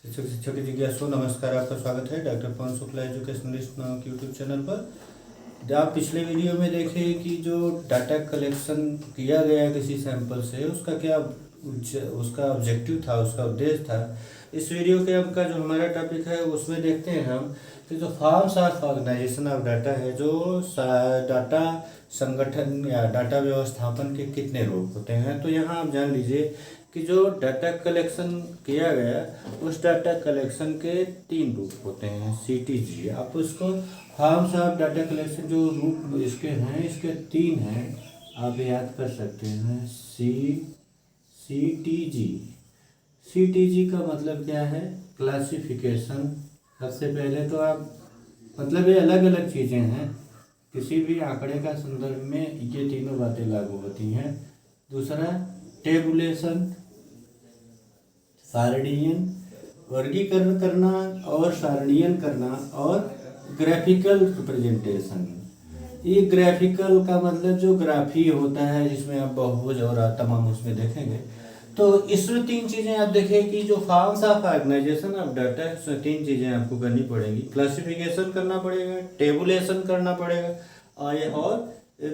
शिक्षक शिक्षक जिज्ञासु नमस्कार। आपका स्वागत है डॉक्टर पवन शुक्ला एजुकेशनलिस्ट नामक यूट्यूब चैनल पर। आप पिछले वीडियो में देखें कि जो डाटा कलेक्शन किया गया किसी सैंपल से उसका ऑब्जेक्टिव था, उसका उद्देश्य था। इस वीडियो के अब का जो हमारा टॉपिक है उसमें देखते हैं हम कि जो forms of organization of data है, जो डाटा संगठन या डाटा व्यवस्थापन के कितने रूप होते हैं। तो यहाँ आप जान लीजिए कि जो डाटा कलेक्शन किया गया उस डाटा कलेक्शन के 3 रूप होते हैं। CTG, आप उसको फॉर्म्स ऑफ डाटा कलेक्शन जो रूप इसके हैं, इसके 3 हैं, आप याद कर सकते हैं। CTG का मतलब क्या है? क्लासिफिकेशन। सबसे पहले तो आप मतलब ये अलग अलग चीज़ें हैं, किसी भी आंकड़े का संदर्भ में ये तीनों बातें लागू होती हैं। दूसरा टेबुलेशन, सारणीयन, वर्गीकरण करना और सारणीयन करना, और ग्राफिकल रिप्रेजेंटेशन। ये ग्राफिकल का मतलब जो ग्राफी होता है जिसमें आप बहुभुज और तमाम उसमें देखेंगे। तो इसमें 3 चीज़ें आप देखें कि जो forms of organization of data है इसमें 3 चीज़ें आपको करनी पड़ेंगी। क्लासिफिकेशन करना पड़ेगा, टेबुलेशन करना पड़ेगा और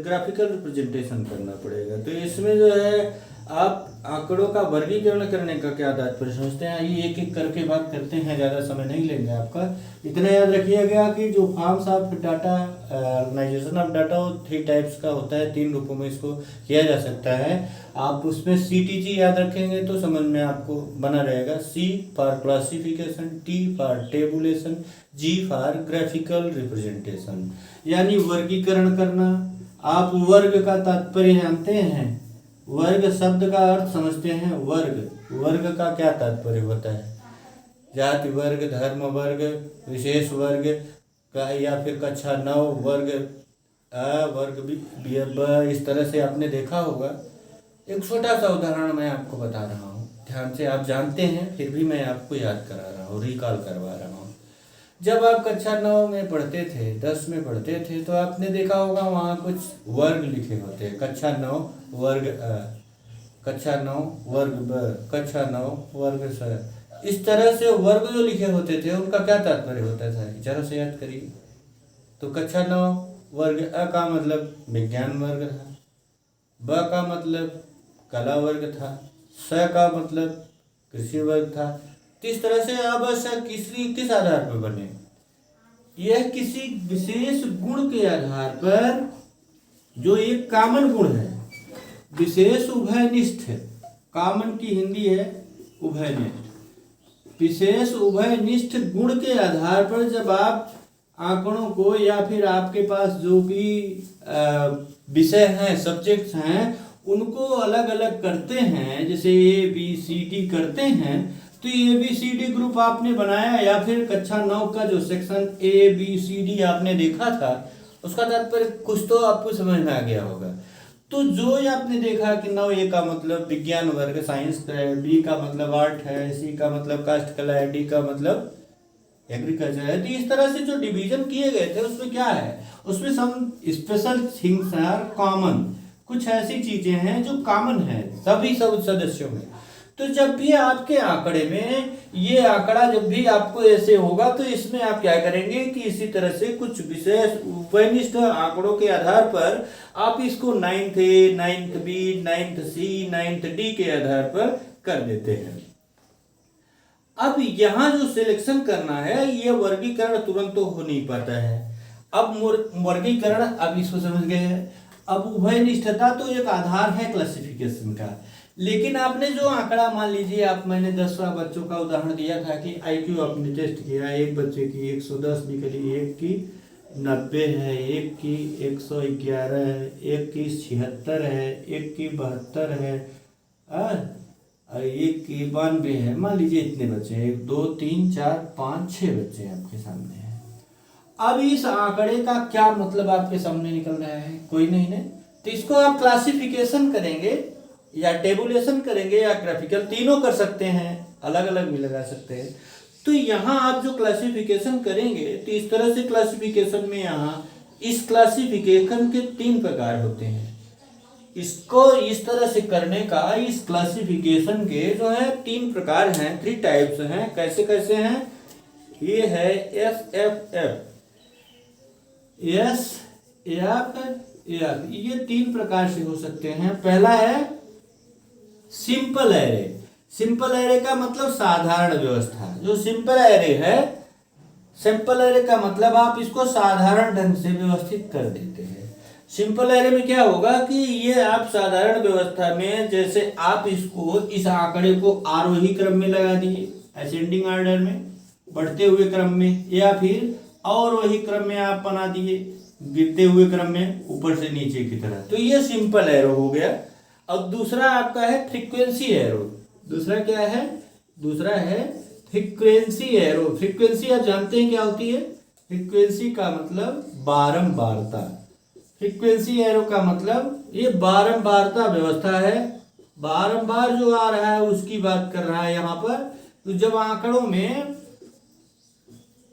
ग्राफिकल रिप्रेजेंटेशन करना पड़ेगा। तो इसमें जो है आप आंकड़ों का वर्गीकरण करने का क्या तात्पर्य समझते हैं, ये एक एक करके बात करते हैं, ज़्यादा समय नहीं लेंगे आपका। इतना याद रखिएगा कि जो forms of data organization of data 3 types का होता है, 3 रूपों में इसको किया जा सकता है। आप उसमें CTG याद रखेंगे तो समझ में आपको बना रहेगा। C for classification, T for tabulation, G for graphical representation, यानी वर्गीकरण करना। आप वर्ग का तात्पर्य जानते हैं? वर्ग शब्द का अर्थ समझते हैं? वर्ग का क्या तात्पर्य होता है? जाति वर्ग, धर्म वर्ग, विशेष वर्ग का, या फिर कक्षा 9 वर्ग, वर्ग भी इस तरह से आपने देखा होगा। एक छोटा सा उदाहरण मैं आपको बता रहा हूँ, ध्यान से। आप जानते हैं फिर भी मैं आपको याद करा रहा हूँ, रिकॉल करवा रहा हूँ। जब आप कक्षा 9 में पढ़ते थे, 10 में पढ़ते थे, तो आपने देखा होगा वहाँ कुछ वर्ग लिखे होते हैं। कक्षा 9 वर्ग अ, कक्षा 9 वर्ग ब, कक्षा 9 वर्ग स। इस तरह से वर्ग जो लिखे होते थे उनका क्या तात्पर्य होता था, जरा से याद करिए। तो कक्षा 9 वर्ग अ का मतलब विज्ञान वर्ग था, ब का मतलब कला वर्ग था, स का मतलब कृषि वर्ग था। तो इस तरह से अब किस आधार पर बने? यह किसी विशेष गुण के आधार पर, जो एक कॉमन गुण है, विशेष उभयनिष्ठ। कॉमन की हिंदी है उभयनिष्ठ। विशेष उभयनिष्ठ गुण के आधार पर जब आप आंकड़ों को, या फिर आपके पास जो भी विषय हैं, सब्जेक्ट्स हैं, उनको अलग अलग करते हैं, जैसे ABCD करते हैं, तो ABCD ग्रुप आपने बनाया, या फिर कक्षा 9 का जो सेक्शन ABCD आपने देखा था, उसका तात्पर्य कुछ तो आपको समझ में आ गया होगा। तो जो आपने देखा कि 9A का मतलब विज्ञान वर्ग साइंस है, B का मतलब आर्ट है, C का मतलब कास्ट कला है, D का मतलब एग्रीकल्चर है। तो इस तरह से जो डिवीजन किए गए थे उसमें क्या है, उसमें some special things are common. कुछ ऐसी चीजें हैं जो कॉमन है सभी सब सदस्यों में। तो जब भी आपके आंकड़े में ये आंकड़ा जब भी आपको ऐसे होगा, तो इसमें आप क्या करेंगे कि इसी तरह से कुछ विशेष उपनिष्ठ आंकड़ों के आधार पर आप इसको 9th A, 9th B, 9th C, 9th D के आधार पर कर देते हैं। अब यहाँ जो सिलेक्शन करना है, ये वर्गीकरण तुरंत तो हो नहीं पाता है। अब वर्गीकरण, अब इसको समझ गए हैं। अब उभयनिष्ठता तो एक आधार है क्लासिफिकेशन का, लेकिन आपने जो आंकड़ा, मान लीजिए आप, मैंने 10 बच्चों का उदाहरण दिया था कि IQ आपने टेस्ट किया, एक बच्चे की 110 निकली, एक की 90 है, एक की 111 है, एक की 76 है, एक की 72 है, एक की 92 है। मान लीजिए इतने बच्चे, 1 2 3 4 5 6 बच्चे आपके सामने हैं। अब इस आंकड़े का क्या मतलब आपके सामने निकल रहा है? कोई नहीं है। तो इसको आप क्लासिफिकेशन करेंगे, या टेबुलेशन करेंगे, या ग्राफिकल, तीनों कर सकते हैं, अलग अलग भी लगा सकते हैं। तो यहाँ आप जो क्लासिफिकेशन करेंगे, तो इस तरह से क्लासिफिकेशन में यहाँ इस क्लासिफिकेशन के 3 प्रकार होते हैं। इसको इस तरह से करने का, इस क्लासिफिकेशन के जो है 3 प्रकार हैं, 3 टाइप्स हैं। कैसे कैसे हैं? ये है SFF, ये 3 प्रकार से हो सकते हैं। पहला है सिंपल एरे। सिंपल एरे का मतलब साधारण व्यवस्था। जो सिंपल एरे है, सिंपल एरे का मतलब आप इसको साधारण ढंग से व्यवस्थित कर देते हैं। सिंपल एरे में क्या होगा कि ये आप साधारण व्यवस्था में, जैसे आप इसको, इस आंकड़े को आरोही क्रम में लगा दिए, असेंडिंग ऑर्डर में, बढ़ते हुए क्रम में, या फिर अवरोही क्रम में आप बना दिए, गिरते हुए क्रम में ऊपर से नीचे की तरह। तो ये सिंपल एरो हो गया। अब दूसरा आपका है फ्रीक्वेंसी एरो। दूसरा क्या है? दूसरा है फ्रीक्वेंसी एरो। फ्रीक्वेंसी आप जानते हैं क्या होती है? फ्रीक्वेंसी का मतलब बारंबारता। फ्रीक्वेंसी एरो का मतलब ये बारंबारता व्यवस्था है। बारंबार जो आ रहा है उसकी बात कर रहा है यहाँ पर। तो जब आंकड़ों में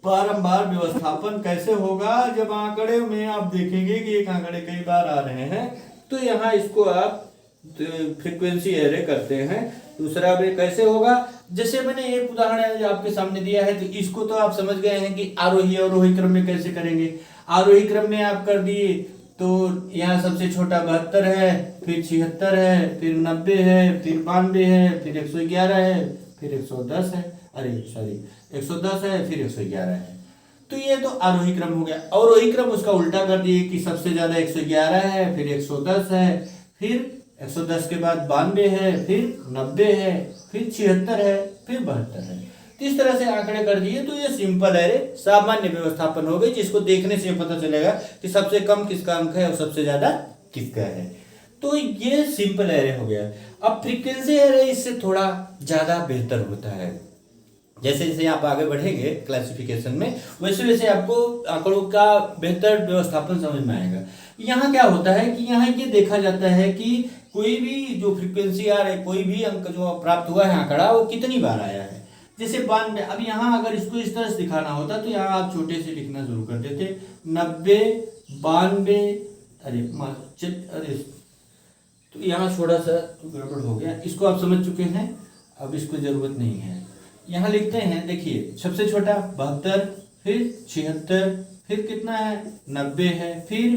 बारंबार व्यवस्थापन कैसे होगा? जब आंकड़े में आप देखेंगे कि एक आंकड़े कई बार आ रहे हैं, तो यहाँ इसको आप फ्रीक्वेंसी एरे करते हैं। दूसरा वे कैसे होगा? जैसे मैंने एक उदाहरण जो आपके सामने दिया है, तो इसको तो आप समझ गए हैं कि आरोही अवरोही क्रम में कैसे करेंगे। आरोही क्रम में आप कर दिए तो यहाँ सबसे छोटा 72 है, फिर 76 है, फिर 90 है, फिर 92 है, फिर 111 है, फिर 110 है, 110 है, फिर 111 है। तो ये तो आरोही क्रम हो गया। अवरोही क्रम उसका उल्टा कर दिए कि सबसे ज्यादा 111 है, फिर 110 है, फिर 110 के बाद 92 है, फिर 90 है, फिर 76 है, फिर 72 है। तो इस तरह से आंकड़े कर दिए तो ये सिंपल एरे सामान्य व्यवस्थापन हो गई, जिसको देखने से पता चलेगा कि सबसे कम किसका अंक है और सबसे ज्यादा किसका है। तो ये सिंपल एरे हो गया। अब फ्रीक्वेंसी एरे इससे थोड़ा ज्यादा बेहतर होता है। जैसे जैसे आप आगे बढ़ेंगे क्लासिफिकेशन में, वैसे वैसे आपको आंकड़ों का बेहतर व्यवस्थापन समझ में आएगा। यहाँ क्या होता है कि यहाँ ये देखा जाता है कि कोई भी जो फ्रीक्वेंसी आ रहा है, कोई भी अंक जो प्राप्त हुआ है आंकड़ा, वो कितनी बार आया है। जैसे 92। अब यहाँ अगर इसको इस तरह से दिखाना होता तो यहाँ आप छोटे से लिखना शुरू कर देते, 90, 92, अरे तो यहाँ थोड़ा सा गड़बड़ हो गया। इसको आप समझ चुके हैं, अब इसको जरूरत नहीं है। यहाँ लिखते हैं, देखिए सबसे छोटा 72, फिर 76, फिर कितना है 90 है, फिर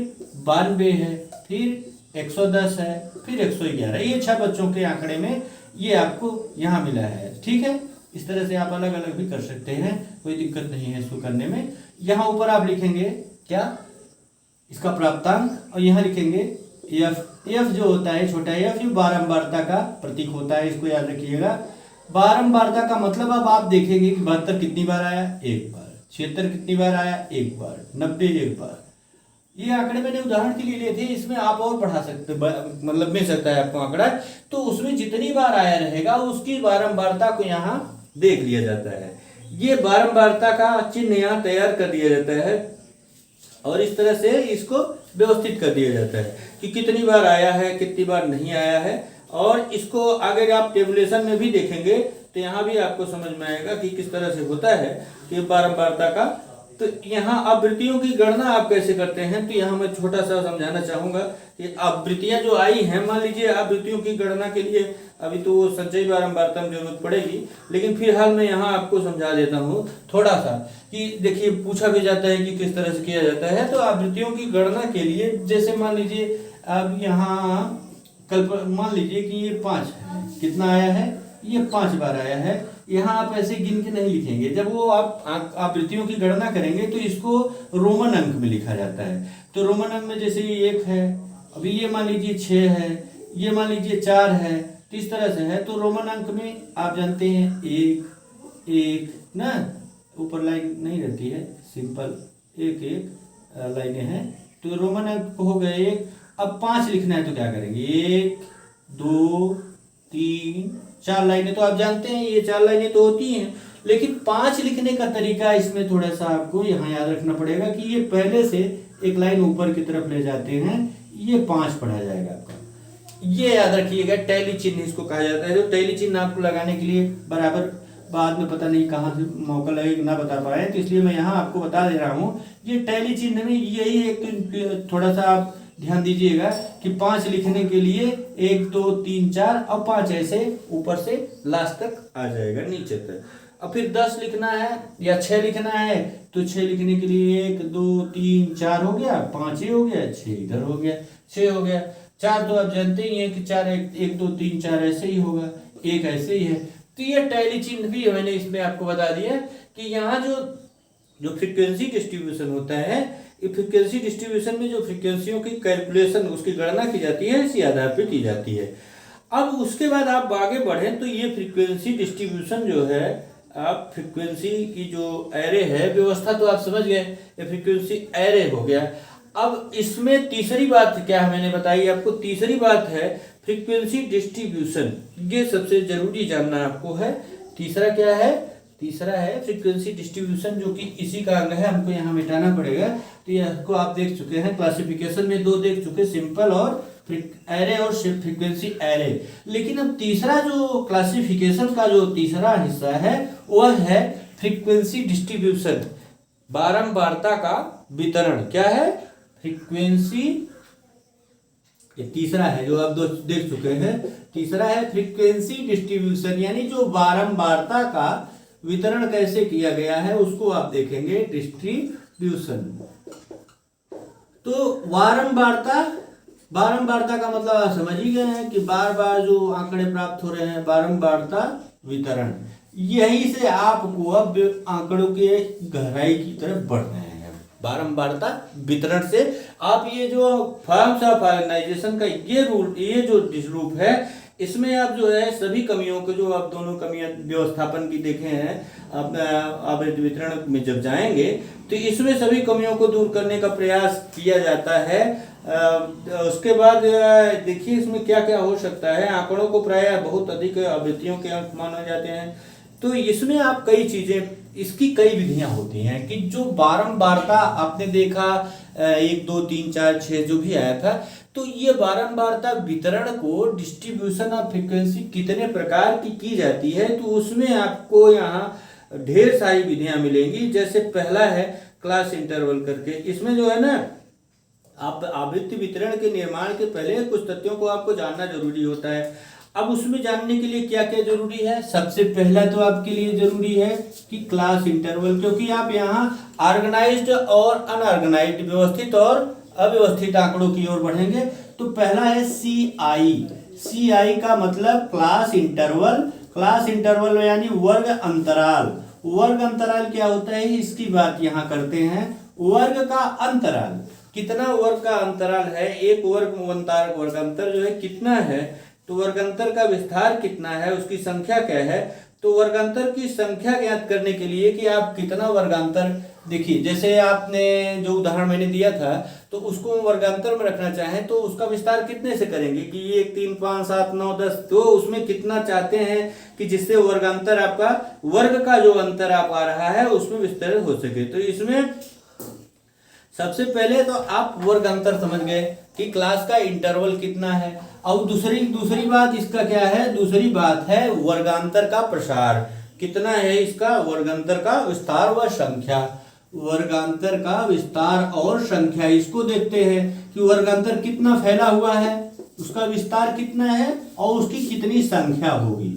92 है, फिर 110 है, फिर 111। ये 6 बच्चों के आंकड़े में ये आपको यहाँ मिला है। ठीक है, इस तरह से आप अलग अलग भी कर सकते हैं, कोई दिक्कत नहीं है इसको करने में। यहाँ ऊपर आप लिखेंगे क्या? इसका प्राप्तांक, और यहाँ लिखेंगे एफ जो होता है छोटा एफ, ये बारंबारता का प्रतीक होता है, इसको याद रखिएगा। बारंबारता का मतलब अब आप देखेंगे कि 72 कितनी बार आया, 1 बार, 76 कितनी बार आया, 1 बार, 90 1 बार। ये आंकड़े मैंने उदाहरण के लिए लिए थे, इसमें आप और बढ़ा सकते, मतलब मिल सकता है आपको आंकड़ा। तो उसमें जितनी बार आया रहेगा उसकी बारंबारता को यहाँ देख लिया जाता है। ये बारंबारता का चिन्ह यहाँ तैयार कर दिया जाता है और इस तरह से इसको व्यवस्थित कर दिया जाता है कि कितनी बार आया है, कितनी बार नहीं आया है। और इसको अगर आप टेबुलेशन में भी देखेंगे तो यहाँ भी आपको समझ में आएगा कि किस तरह से होता है कि बारंबारता का। तो यहाँ आवृत्तियों की गणना आप कैसे करते हैं, तो यहाँ मैं छोटा सा समझाना चाहूँगा कि आवृत्तियाँ जो आई हैं, मान लीजिए आवृत्तियों की गणना के लिए अभी तो संचयी बारंबारता में जरूरत पड़ेगी, लेकिन फिलहाल मैं यहाँ आपको समझा देता हूँ थोड़ा सा कि देखिए पूछा भी जाता है कि किस तरह से किया जाता है। तो आवृत्तियों की गणना के लिए जैसे मान लीजिए अब यहाँ मान लीजिए कि ये 5 है, कितना आया है, ये 5 बार आया है। यहाँ आप ऐसे गिन के नहीं लिखेंगे, जब वो आप आवृत्तियों की गणना करेंगे तो इसको रोमन अंक में लिखा जाता है। तो रोमन अंक में जैसे ये 1 है, अभी ये मान लीजिए 6 है, ये मान लीजिए 4 है, तो इस तरह से है। तो रोमन अंक में आप जानते हैं 1 1 ना, ऊपर लाइन नहीं रहती है, सिंपल 1 1 लाइनें हैं। तो रोमन अंक हो गए 1। अब 5 लिखना है तो क्या करेंगे, 1 2 3 4 लाइनें तो आप जानते हैं, ये 4 लाइनें तो होती हैं। लेकिन 5 लिखने का तरीका इसमें थोड़ा सा आपको यहाँ याद रखना पड़ेगा कि ये पहले से एक लाइन ऊपर की तरफ ले जाते हैं, ये 5 पढ़ा जाएगा आपका। ये याद रखिएगा, टैली चिन्ह इसको कहा जाता है। तो टैली चिन्ह आपको लगाने के लिए बराबर बाद में पता नहीं कहाँ से मौका लगे ना बता पाए, तो इसलिए मैं यहाँ आपको बता दे रहा हूँ। ये टैली चिन्ह में यही एक थोड़ा सा आप ध्यान दीजिएगा कि 5 लिखने के लिए 1 2 3 4 और 5 ऐसे ऊपर से लास्ट तक आ जाएगा नीचे तक। अब फिर 10 लिखना है या 6 लिखना है तो 6 लिखने के लिए 1 2 3 4 हो गया, 5 ये हो गया, 6 इधर हो गया, 6 हो गया। 4 तो आप जानते ही हैं कि 4 1 2 3 4 ऐसे ही होगा, 1 ऐसे ही है। तो ये टैली चिन्ह भी मैंने इसमें आपको बता दिया कि यहाँ जो फ्रीक्वेंसी डिस्ट्रीब्यूशन होता है, ये फ्रीक्वेंसी डिस्ट्रीब्यूशन में जो फ्रीक्वेंसियों की कैलकुलेशन उसकी गणना की जाती है इसी आधार पर की जाती है। अब उसके बाद आप आगे बढ़ें तो ये फ्रीक्वेंसी डिस्ट्रीब्यूशन जो है, आप फ्रीक्वेंसी की जो एरे है व्यवस्था तो आप समझ गए, ये फ्रीक्वेंसी एरे हो गया। अब इसमें तीसरी बात क्या मैंने बताई आपको, तीसरी बात है फ्रीक्वेंसी डिस्ट्रीब्यूशन। ये सबसे जरूरी जानना आपको है। तीसरा क्या है, तीसरा है फ्रीक्वेंसी डिस्ट्रीब्यूशन, जो कि इसी का अंग है, हमको यहाँ मिटाना पड़ेगा। तो इसको आप देख चुके हैं क्लासिफिकेशन में, 2 देख चुके, सिंपल और एरे और फ्रीक्वेंसी एरे। लेकिन अब तीसरा जो क्लासिफिकेशन का जो तीसरा हिस्सा है वह है फ्रीक्वेंसी डिस्ट्रीब्यूशन, बारंबारता का वितरण। क्या है, फ्रीक्वेंसी, ये तीसरा है जो आप देख चुके हैं। तीसरा है फ्रीक्वेंसी डिस्ट्रीब्यूशन, यानी जो बारंबारता का वितरण कैसे किया गया है उसको आप देखेंगे, डिस्ट्रीब्यूशन। तो बारंबारता का मतलब आप समझ ही गए हैं कि बार बार जो आंकड़े प्राप्त हो रहे हैं, बारंबारता वितरण। यही से आपको अब आंकड़ों के गहराई की तरफ बढ़ रहे हैं। बारंबारता वितरण से आप ये जो फॉर्म्स ऑफ ऑर्गेनाइजेशन का ये जो रूप है, इसमें आप जो है सभी कमियों को, जो आप दोनों कमियां व्यवस्थापन की देखे हैं आप वितरण में जब जाएंगे तो इसमें सभी कमियों को दूर करने का प्रयास किया जाता है। उसके बाद देखिए इसमें क्या क्या हो सकता है। आंकड़ों को प्रायः बहुत अधिक आवृत्तियों के अंक माने जाते हैं, तो इसमें आप कई चीजें, इसकी कई विधियां होती हैं कि जो बारंबारता आपने देखा 1 2 3 4 6 जो भी आया था, तो ये बारंबारता वितरण को डिस्ट्रीब्यूशन ऑफ फ्रीक्वेंसी कितने प्रकार की जाती है, तो उसमें आपको यहाँ ढेर सारी विधियां मिलेंगी। जैसे पहला है क्लास इंटरवल करके, इसमें जो है ना, आप आवृत्ति वितरण के निर्माण के पहले कुछ तथ्यों को आपको जानना जरूरी होता है। अब उसमें जानने के लिए क्या क्या जरूरी है, सबसे पहला तो आपके लिए जरूरी है कि क्लास इंटरवल, क्योंकि आप यहाँ ऑर्गेनाइज्ड और अनऑर्गेनाइज्ड, व्यवस्थित और अव्यवस्थित आंकड़ों की ओर बढ़ेंगे। तो पहला है CI का मतलब क्लास इंटरवल। क्लास इंटरवल यानी वर्ग अंतराल। वर्ग अंतराल क्या होता है इसकी बात यहाँ करते हैं। वर्ग का अंतराल, कितना वर्ग का अंतराल है, एक वर्गांतर जो है कितना है, तो वर्गांतर का विस्तार कितना है, उसकी संख्या क्या है। तो वर्गांतर की संख्या ज्ञात करने के लिए कि आप कितना वर्गांतर, देखिए जैसे आपने जो उदाहरण मैंने दिया था, तो उसको वर्गांतर में रखना चाहें तो उसका विस्तार कितने से करेंगे कि 1 3 5 7 9 10, तो उसमें कितना चाहते हैं कि जिससे वर्गांतर आपका, वर्ग का जो अंतर आप आ रहा है उसमें विस्तार हो सके। तो इसमें सबसे पहले तो आप वर्ग अंतर समझ गए कि क्लास का इंटरवल कितना है। अब दूसरी बात इसका क्या है, दूसरी बात है वर्गांतर का प्रसार कितना है, इसका वर्गांतर का विस्तार व संख्या। वर्गांतर का विस्तार और संख्या, इसको देखते हैं कि वर्गांतर कितना फैला हुआ है, उसका विस्तार कितना है और उसकी कितनी संख्या होगी।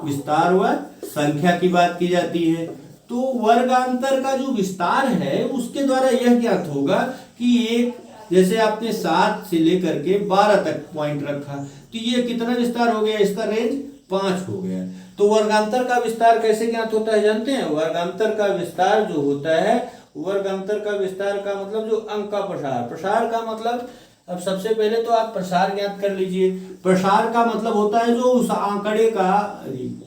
विस्तार व संख्या की बात की जाती है। तो वर्गांतर का जो विस्तार है उसके द्वारा यह ज्ञात होगा कि एक, जैसे आपने 7 से लेकर के 12 तक पॉइंट रखा, तो ये कितना विस्तार हो गया, इसका रेंज 5 हो गया। तो वर्गांतर का विस्तार कैसे ज्ञात होता है जानते हैं। वर्गांतर का विस्तार जो होता है, वर्गांतर का विस्तार का मतलब जो अंक का प्रसार का मतलब, अब सबसे पहले तो आप प्रसार ज्ञात कर लीजिए। प्रसार का मतलब होता है जो उस आंकड़े का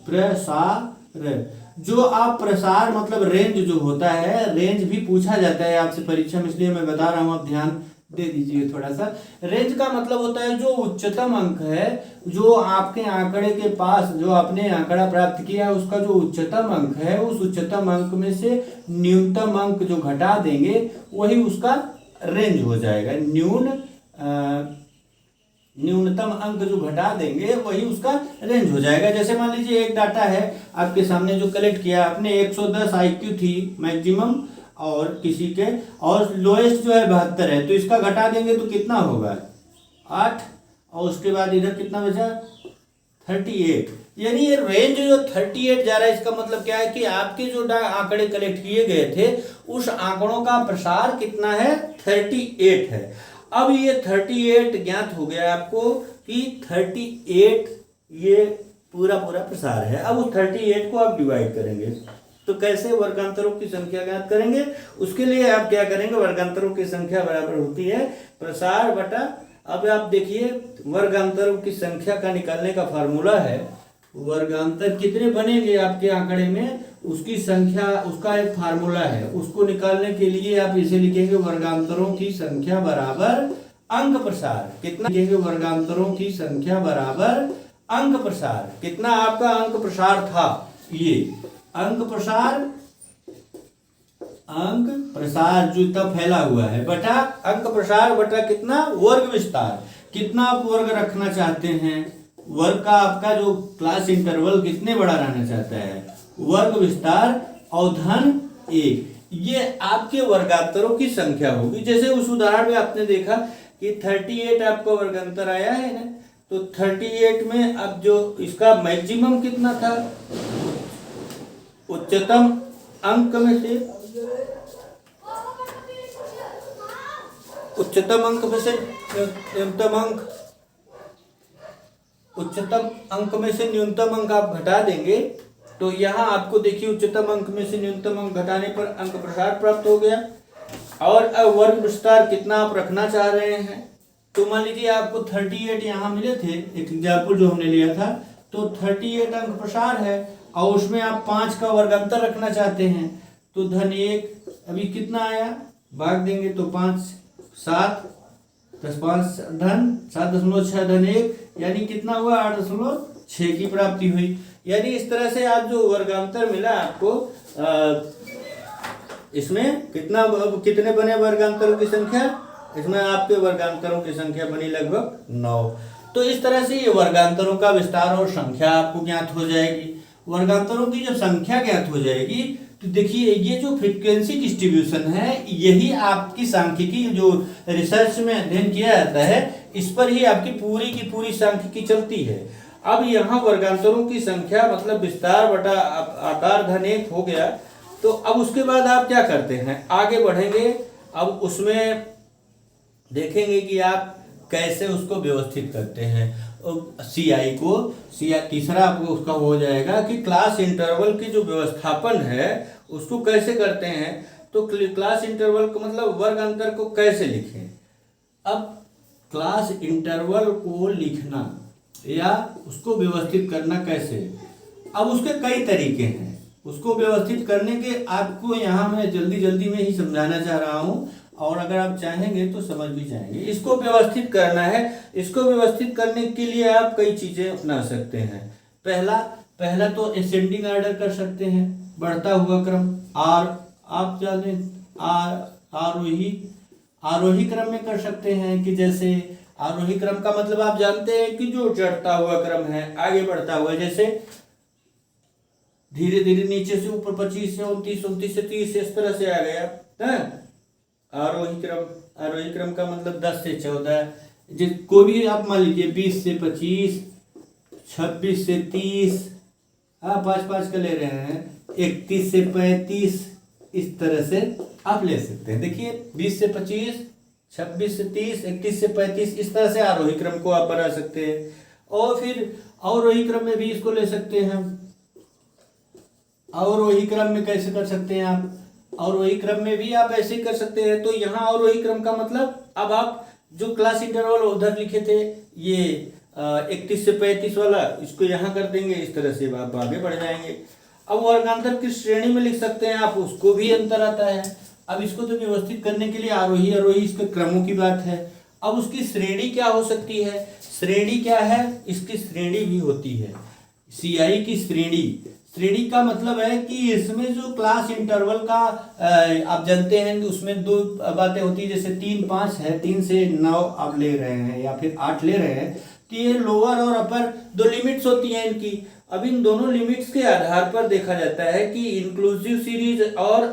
प्रसार, जो आप प्रसार मतलब रेंज जो होता है, रेंज भी पूछा जाता है आपसे परीक्षा में, इसलिए मैं बता रहा हूं, आप ध्यान दे दीजिए थोड़ा सा। रेंज का मतलब होता है जो उच्चतम अंक है, जो आपके आंकड़े के पास जो आपने आंकड़ा प्राप्त किया उसका जो उच्चतम अंक है, उस उच्चतम अंक में से न्यूनतम अंक जो घटा देंगे वही उसका रेंज हो जाएगा। न्यूनतम अंक जो घटा देंगे वही उसका रेंज हो जाएगा। जैसे मान लीजिए एक डाटा है आपके सामने जो कलेक्ट किया आपने, 110 IQ थी मैक्सिमम और किसी के, और लोएस्ट जो है 72 है, तो इसका घटा देंगे तो कितना होगा 8, और उसके बाद इधर कितना बचा 38। यानी ये रेंज जो 38 जा रहा है, इसका मतलब क्या है कि आपके जो आंकड़े कलेक्ट किए गए थे उस आंकड़ों का प्रसार कितना है 38 है। अब ये 38 ज्ञात हो गया आपको कि 38 ये पूरा प्रसार है। अब उस 38 को आप डिवाइड करेंगे तो कैसे वर्गांतरों की संख्या ज्ञात करेंगे, उसके लिए आप क्या करेंगे, वर्गांतरों की संख्या बराबर होती है प्रसार बटा, अब आप देखिए वर्गांतरों की संख्या का निकालने का फार्मूला है, वर्गांतर कितने बनेंगे आपके आंकड़े में उसकी संख्या, उसका एक फार्मूला है, उसको निकालने के लिए आप इसे लिखेंगे वर्गांतरों की संख्या बराबर अंक प्रसार। कितना लिखेंगे, वर्गांतरों की संख्या बराबर अंक प्रसार। कितना आपका अंक प्रसार था, ये अंक प्रसार जो इतना फैला हुआ है बटा अंक प्रसार बटा कितना वर्ग विस्तार, कितना आप वर्ग रखना चाहते हैं, वर्ग का आपका जो क्लास इंटरवल कितने बड़ा रहना चाहता है, वर्ग विस्तार और धन 1, ये आपके वर्गांतरों की संख्या होगी। जैसे उस उदाहरण में आपने देखा कि 38 आपका वर्गांतर आया है ना, तो 38 में अब जो इसका मैक्सिमम कितना था, उच्चतम अंक में से उच्चतम अंक में से न्यूनतम अंक, उच्चतम अंक में से न्यूनतम अंक आप घटा देंगे तो यहाँ आपको देखिए उच्चतम अंक में से न्यूनतम अंक घटाने पर अंक प्रसार प्राप्त हो गया। और अब वर्ग विस्तार कितना आप रखना चाह रहे हैं, तो मान लीजिए आपको 38 यहाँ मिले थे, एक एग्जाम्पल जो हमने लिया था, तो 38 अंक प्रसार है और उसमें आप 5 का वर्गांतर रखना चाहते हैं, तो धन 1 अभी कितना आया, भाग देंगे तो 5 7 10 5 धन 7.6 धन 1, यानी कितना हुआ 8.6 की प्राप्ति हुई। यानी इस तरह से आप जो वर्गांतर मिला आपको इसमें कितने बने वर्गांतरों की संख्या, इसमें आपके वर्गांतरों की संख्या बनी लगभग 9। तो इस तरह से ये वर्गांतरों का विस्तार और संख्या आपको ज्ञात हो जाएगी। वर्गांतरों की जब संख्या ज्ञात हो जाएगी तो देखिए ये जो फ्रीक्वेंसी डिस्ट्रीब्यूशन है, यही आपकी सांख्यिकी जो रिसर्च में अध्ययन किया जाता है, इस पर ही आपकी पूरी की पूरी सांख्यिकी चलती है। अब यहाँ वर्गांतरों की संख्या मतलब विस्तार बटा आकार धन 1 हो गया, तो अब उसके बाद आप क्या करते हैं, आगे बढ़ेंगे। अब उसमें देखेंगे कि आप कैसे उसको व्यवस्थित करते हैं। सीआई को तीसरा आपको उसका हो जाएगा कि क्लास इंटरवल की जो व्यवस्थापन है उसको कैसे करते हैं। तो क्लास इंटरवल का मतलब वर्ग अंतर को कैसे लिखें। अब क्लास इंटरवल को लिखना या उसको व्यवस्थित करना कैसे, अब उसके कई तरीके हैं। उसको व्यवस्थित करने के आपको यहाँ मैं जल्दी में ही समझाना चाह रहा हूँ, और अगर आप चाहेंगे तो समझ भी जाएंगे। इसको व्यवस्थित करना है, इसको व्यवस्थित करने के लिए आप कई चीजें अपना सकते हैं। पहला तो असेंडिंग ऑर्डर कर सकते हैं, बढ़ता हुआ क्रम। आप जानते आरोही क्रम में कर सकते हैं कि जैसे आरोही क्रम का मतलब आप जानते हैं कि जो चढ़ता हुआ क्रम है, आगे बढ़ता हुआ, जैसे धीरे धीरे नीचे से ऊपर 25 से 29, 29 से 30 इस तरह से आ गया है। आरोही क्रम का मतलब 10 से 14, कोई भी आप मान लीजिए 20 से 25, 26 से 30, 5 का ले रहे हैं, 31 से 35, इस तरह से आप ले सकते हैं। देखिए 20 से 25, 26 से 30, 31 से 35, इस तरह से आरोही क्रम को आप बना सकते हैं। और फिर अवरोही क्रम में भी इसको ले सकते हैं। अवरोही क्रम में कैसे कर सकते हैं आप, अवरोही क्रम में भी आप ऐसे कर सकते हैं। तो यहाँ अवरोही क्रम का मतलब अब आप जो क्लास इंटरवल उधर लिखे थे, ये 31 से 35 वाला, इसको यहाँ कर देंगे, इस तरह से आप आगे बढ़ जाएंगे। अब वर्गांतर किस श्रेणी में लिख सकते हैं आप, उसको भी अंतर आता है। अब इसको तो व्यवस्थित करने के लिए आरोही अवरोही इसके क्रमों की बात है। अब उसकी श्रेणी क्या हो सकती है, श्रेणी क्या है, इसकी श्रेणी भी होती है। सीआई की श्रेणी का मतलब है कि इसमें जो क्लास इंटरवल का आप जानते हैं कि उसमें 2 बातें होती है। जैसे 3 5 है, 3 से 9 आप ले रहे हैं या फिर 8 ले रहे हैं, तो ये लोअर और अपर 2 लिमिट्स होती हैं इनकी। अब इन दोनों लिमिट्स के आधार पर देखा जाता है कि इंक्लूसिव सीरीज और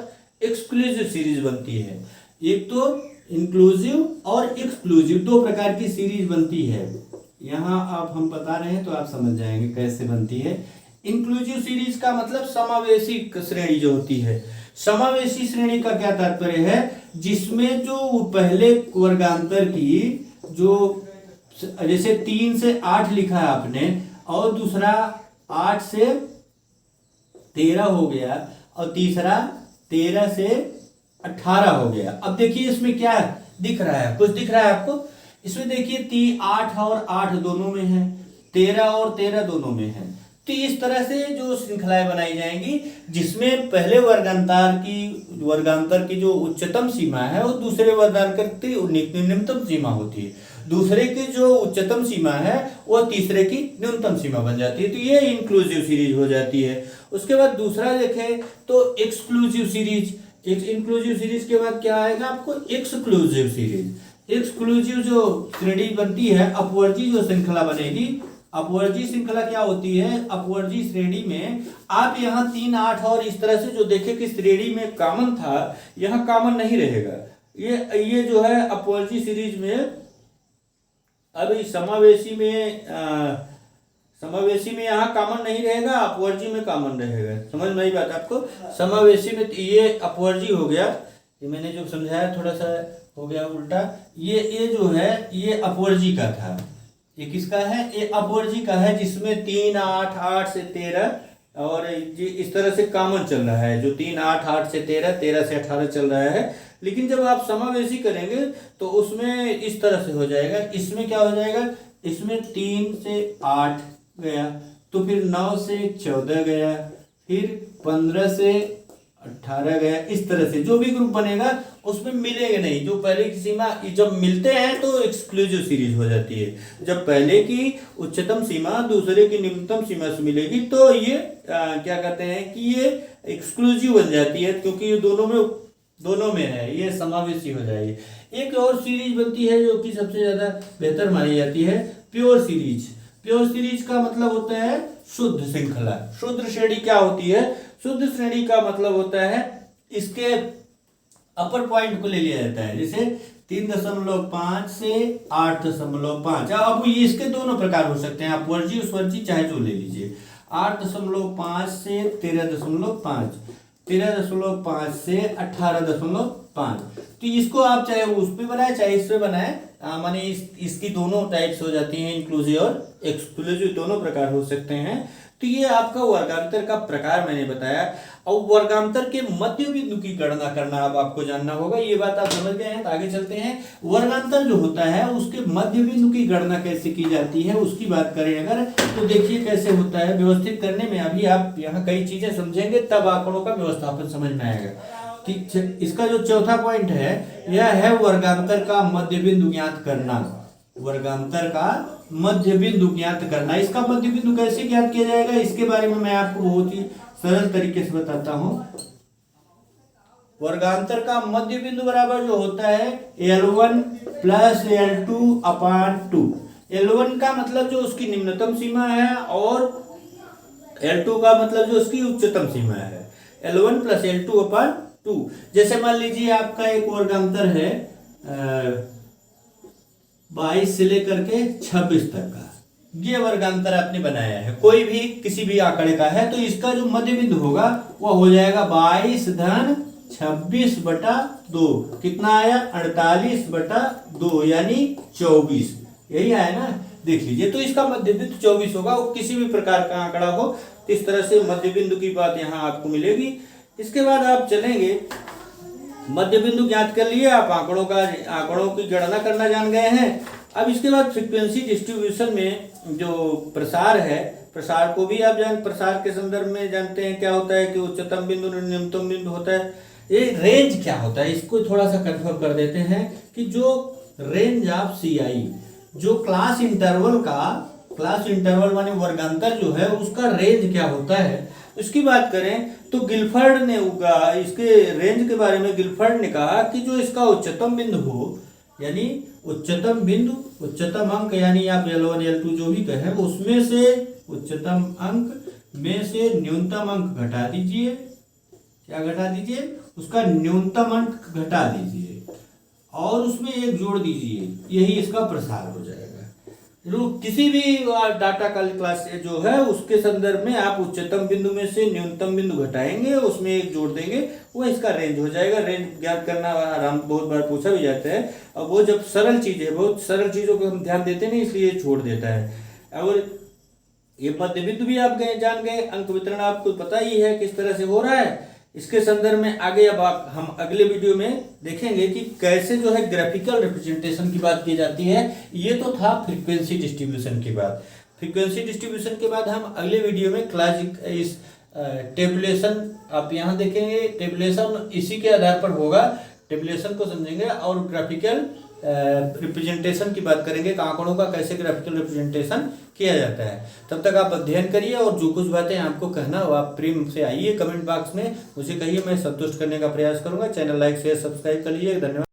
एक्सक्लूसिव सीरीज बनती है। एक तो इंक्लूसिव और एक्सक्लूसिव दो प्रकार की सीरीज बनती है। यहाँ आप हम बता रहे हैं तो आप समझ जाएंगे कैसे बनती है। इंक्लूसिव सीरीज का मतलब समावेशी श्रेणी जो होती है। समावेशी श्रेणी का क्या तात्पर्य है, जिसमें जो पहले वर्गांतर की जो जैसे 3 से 8 लिखा है आपने और दूसरा 8 से 13 हो गया और तीसरा 13 से 18 हो गया। अब देखिए इसमें क्या दिख रहा है, कुछ दिख रहा है आपको? इसमें देखिए 8 और 8 दोनों में है, 13 और 13 दोनों में है। तो इस तरह से जो श्रृंखलाएं बनाई जाएंगी जिसमें पहले वर्गांतर की जो उच्चतम सीमा है वो दूसरे वर्गांतर की निम्नतम सीमा होती है, दूसरे की जो उच्चतम सीमा है वो तीसरे की न्यूनतम सीमा बन जाती है। तो ये इंक्लूसिव सीरीज हो जाती है। उसके बाद दूसरा देखें तो एक्सक्लूसिव सीरीज। इंक्लूसिव सीरीज के बाद क्या आएगा आपको? Exclusive series. एक्सक्लूसिव जो श्रेणी बनती है, अपवर्जी जो श्रृंखला बनेगी, अपवर्जी श्रृंखला क्या होती है? अपवर्जी श्रेणी में आप यहाँ 3, 8 और इस तरह से जो देखे कि श्रेणी में कॉमन था यहाँ कॉमन नहीं रहेगा। ये जो है अपवर्जी सीरीज में अभी समावेशी में यहाँ कॉमन नहीं रहेगा, अपवर्जी में कॉमन रहेगा। समझ में आई बात आपको? समावेशी में ये अपवर्जी हो गया, ये मैंने जो समझाया थोड़ा सा हो गया उल्टा। ये जो है ये अपवर्जी का था। ये किसका है? ये अपवर्जी का है, जिसमें 3, 8, 8 से 13 और इस तरह से कॉमन चल रहा है। जो 3, 8, 8 से 13, 13 से 18 चल रहा है। लेकिन जब आप समावेशी करेंगे तो उसमें इस तरह से हो जाएगा। इसमें क्या हो जाएगा? इसमें 3 से 8 गया, तो फिर 9 से 14 गया, फिर 15 से 18 गया। इस तरह से जो भी ग्रुप बनेगा उसमें मिलेंगे नहीं। जो पहले की सीमा जब मिलते हैं तो एक्सक्लूसिव सीरीज हो जाती है। जब पहले की उच्चतम सीमा दूसरे की निम्नतम सीमा से मिलेगी तो ये क्या कहते हैं कि ये एक्सक्लूसिव बन जाती है, क्योंकि ये दोनों में है, ये समावेशी हो जाएगी। एक और सीरीज बनती है जो कि सबसे ज्यादा बेहतर मानी जाती है, प्योर सीरीज। प्योर सीरीज का मतलब होता है शुद्ध श्रृंखला। शुद्ध श्रेणी क्या होती है? शुद्ध श्रेणी का मतलब होता है इसके अपर पॉइंट को ले लिया जाता है। जैसे 3.5 से 8.5। अब इसके दोनों प्रकार हो सकते हैं, आप वर्जी स्वरजी चाहे जो ले लीजिए। 8.5 से 13.5, 13.5 से 18.5। तो इसको आप चाहे उस पे बनाए चाहे इस पे बनाए, माने इसकी दोनों टाइप्स हो जाती हैं, इंक्लूसिव और एक्सक्लूसिव दोनों प्रकार हो सकते हैं। तो ये आपका वर्गांतर का प्रकार मैंने बताया। और वर्गांतर के मध्य बिंदु की गणना करना अब आपको जानना होगा। ये बात आप समझ गए हैं तो आगे चलते हैं। वर्गांतर जो होता है उसके मध्य बिंदु की गणना कैसे की जाती है उसकी बात करें अगर, तो देखिए कैसे होता है। व्यवस्थित करने में अभी आप यहाँ कई चीजें समझेंगे तब आंकड़ों का व्यवस्थापन समझ में आएगा। इसका जो चौथा पॉइंट है यह है वर्गांतर का मध्य बिंदु ज्ञात करना। वर्गांतर का मध्य बिंदु ज्ञात करना। इसका मध्य बिंदु कैसे ज्ञात किया जाएगा इसके बारे में मैं आपको बहुत ही सरल तरीके से बताता हूं। वर्गांतर का मध्य बिंदु बराबर जो होता है L1 प्लस L2 अपान 2। L1 का मतलब जो उसकी निम्नतम सीमा है और L2 का मतलब जो उसकी उच्चतम सीमा है। L1 प्लस L2 अपान 2। जैसे मान लीजिए आपका एक वर्गांतर है 22 से लेकर के 26 तक का, ये वर्गांतर आपने बनाया है, कोई भी किसी भी आंकड़े का है, तो इसका जो मध्य बिंदु होगा वह हो जाएगा 22 धन 26/2। कितना आया? 48/2 यानी 24। यही आया ना, देख लीजिए। तो इसका मध्य बिंदु 24 होगा। वो किसी भी प्रकार का आंकड़ा हो तो इस तरह से मध्य बिंदु की बात यहाँ आपको मिलेगी। इसके बाद आप चलेंगे, मध्य बिंदु ज्ञात कर लिए आप, आंकड़ों की गणना करना जान गए हैं। अब इसके बाद फ्रीक्वेंसी डिस्ट्रीब्यूशन में जो प्रसार है, प्रसार को भी आप प्रसार के संदर्भ में जानते हैं क्या होता है कि उच्चतम बिंदु निम्नतम बिंदु होता है। ये रेंज क्या होता है इसको थोड़ा सा कंफर्म कर देते हैं कि जो रेंज ऑफ CI, जो क्लास इंटरवल माने वर्गांतर जो है उसका रेंज क्या होता है उसकी बात करें तो गिलफर्ड ने इसके रेंज के बारे में गिलफर्ड ने कहा कि जो इसका उच्चतम बिंदु हो, यानी उच्चतम अंक, यानी आप L1 L2 जो भी कहें उसमें से उच्चतम अंक में से न्यूनतम अंक घटा दीजिए, क्या घटा दीजिए, उसका न्यूनतम अंक घटा दीजिए और उसमें एक जोड़ दीजिए, यही इसका प्रसार हो जाएगा। किसी भी डाटा का क्लास जो है उसके संदर्भ में आप उच्चतम बिंदु में से न्यूनतम बिंदु घटाएंगे, उसमें एक जोड़ देंगे, वो इसका रेंज हो जाएगा। रेंज ज्ञात करना आराम, बहुत बार पूछा भी जाता है। और वो जब सरल चीज है, बहुत सरल चीजों को हम ध्यान देते नहीं, इसलिए छोड़ देता है। और ये मध्य बिंदु भी आप गए जान गए, अंक वितरण आपको पता ही है किस तरह से हो रहा है। इसके संदर्भ में आगे अब हम अगले वीडियो में देखेंगे कि कैसे जो है ग्राफिकल रिप्रेजेंटेशन की बात की जाती है। ये तो था फ्रीक्वेंसी डिस्ट्रीब्यूशन की बात। फ्रीक्वेंसी डिस्ट्रीब्यूशन के बाद हम अगले वीडियो में इस टेबुलेशन आप यहाँ देखेंगे, टेबुलेशन इसी के आधार पर होगा, टेबुलेशन को समझेंगे और ग्राफिकल रिप्रेजेंटेशन की बात करेंगे, आंकड़ों का कैसे ग्राफिकल रिप्रेजेंटेशन किया जाता है। तब तक आप अध्ययन करिए और जो कुछ बातें आपको कहना हो आप प्रेम से आइए, कमेंट बॉक्स में मुझे कहिए, मैं संतुष्ट करने का प्रयास करूंगा। चैनल लाइक शेयर सब्सक्राइब कर लीजिए। धन्यवाद।